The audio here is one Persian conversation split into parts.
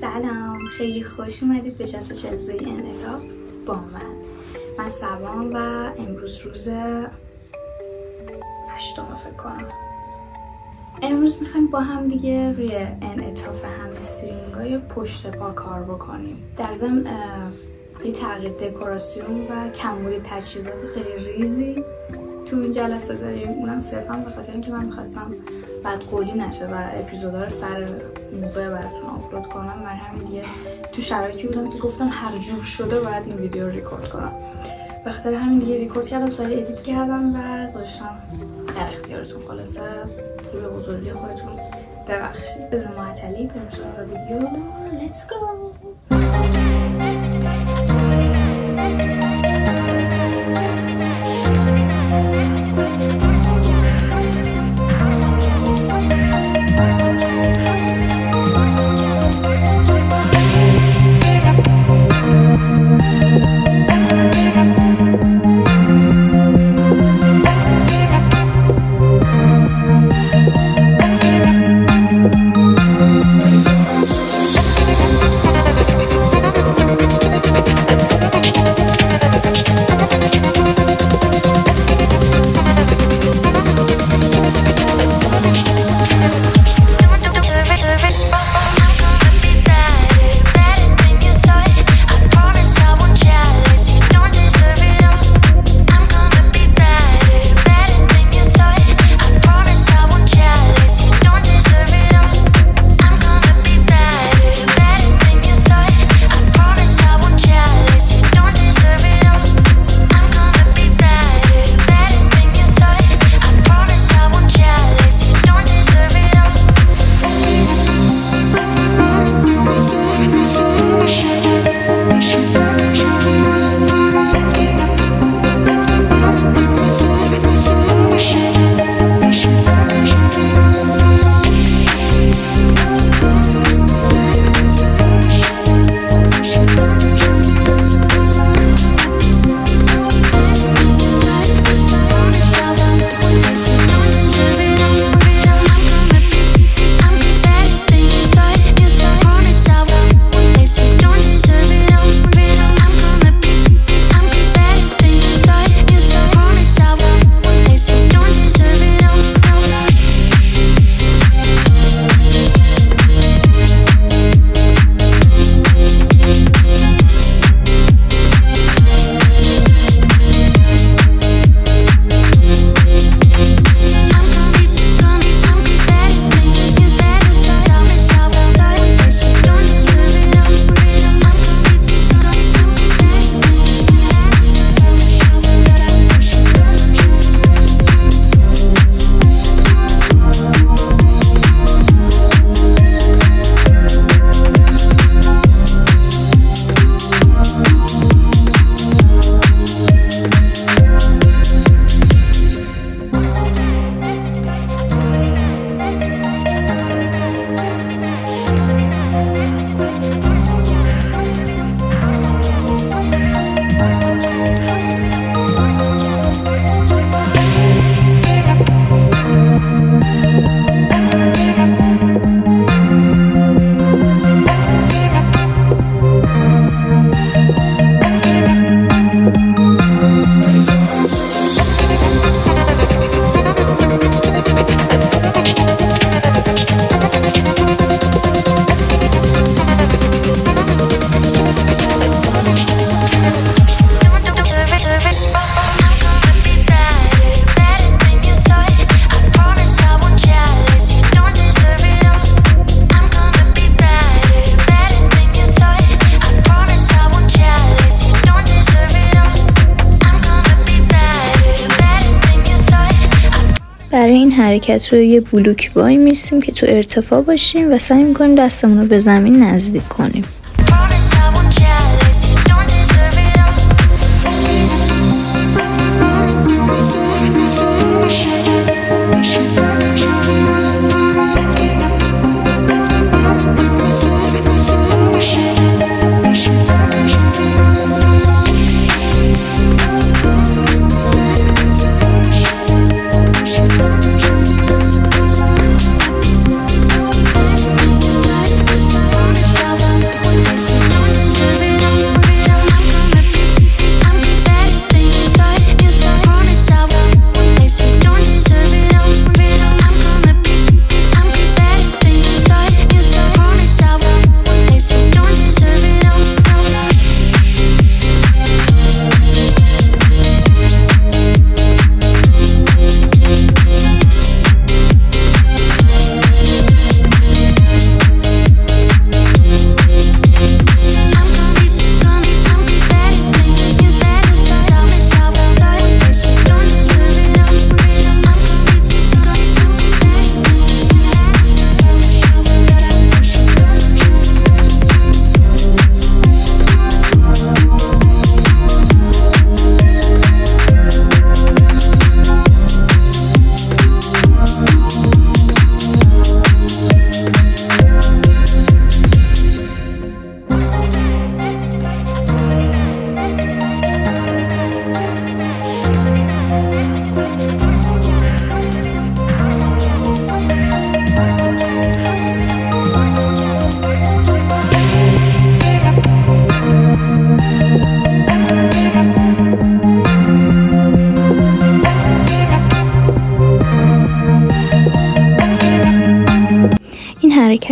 سلام، خیلی خوش اومدید به جلسه 40 روزه انعطاف با من سبام و امروز روز 8 فکر کنم. امروز میخوایم با هم دیگه روی انعطاف همسترینگ‌های پشت پا کار بکنیم. در ضمن یه تغییر دکوراسیون و کمبود تجهیزات خیلی ریزی تو این جلسه داریم. اونم صرفا به خاطر اینکه من میخواستم بدقولی نشه و اپیزودا رو سر موقع براتون آپلود کنم. من همین دیگه تو شرایطی بودم که گفتم هر جور شده باید این ویدیو رو ریکورد کنم. به خاطر همین دیگه ریکورد کردم، سری ادیت کردم و گذاشتم در اختیارتون. خلاصه دیگه به بزرگی خودتون ببخشید. بدون معطلی بریم سراغ ویدیو. لیتس گو. برای این حرکت روی یه بلوک وای میستیم که تو ارتفاع باشیم و سعی میکنیم دستمون رو به زمین نزدیک کنیم.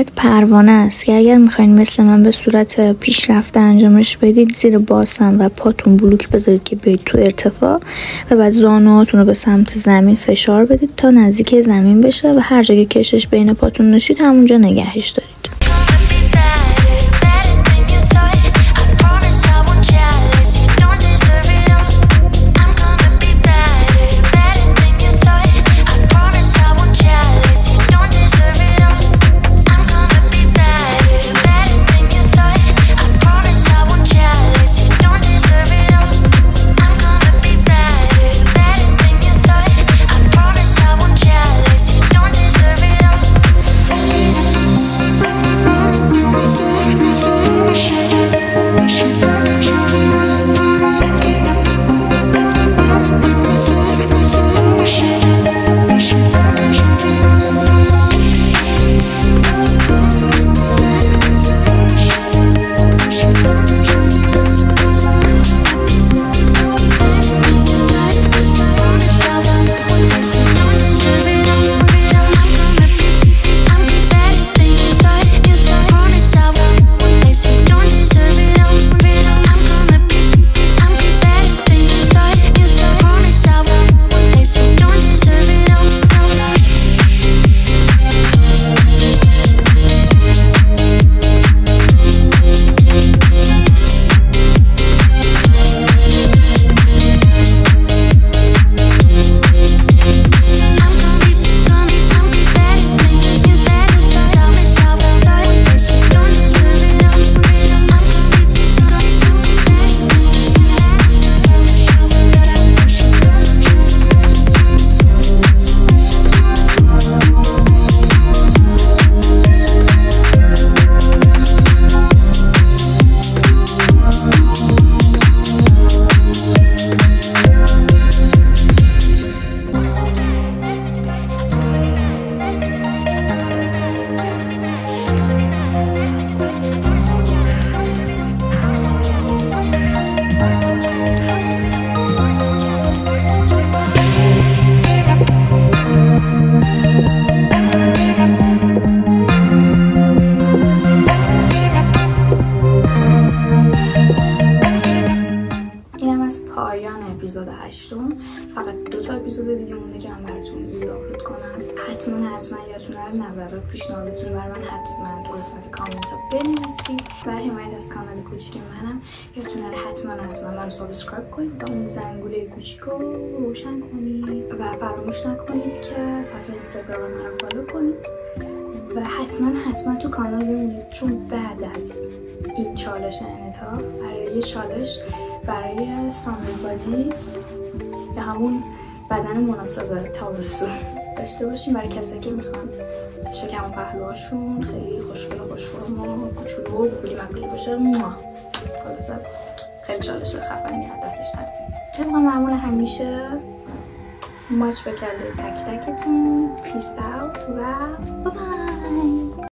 حرکت پروانه است که اگر میخواین مثل من به صورت پیشرفته انجامش بدید، زیر باسن و پاتون بلوک بذارید که برید تو ارتفاع و بعد زانوهاتون رو به سمت زمین فشار بدید تا نزدیک زمین بشه و هر جا که کشش بین پاتون نشید همونجا نگهش دارید. اپیزود 8. فقط 2 تا اپیزود دیگه مونده که من براتون ویدیو آپلود کنم. حتما یادتونه نظرات پیشنهاداتون برای من حتما تو قسمت کامنت ها بنویسید. برای حمایت از کانال کوچیک منم یادتونه حتما منو سابسکرایب کنید و اون زنگوله کوچیک رو روشن کنید و فراموش نکنید که صفحه اینستاگرام منو فالو کنید و حتما تو کانال بمونید، چون بعد از این چالش انعطاف برای یه چالش برای سامر بادی یا همون بدن مناسب تابستون داشته باشیم برای کسایی که میخوان شکم و پهلوهاشون خیلی خوشگل و کوچولو و گوگلی مگولی باشه. خلاصه خیلی چالش خفنی دستش نداریم. طبق معمول همیشه ماچ بکرده تک تکتون. پیس اوت و بای.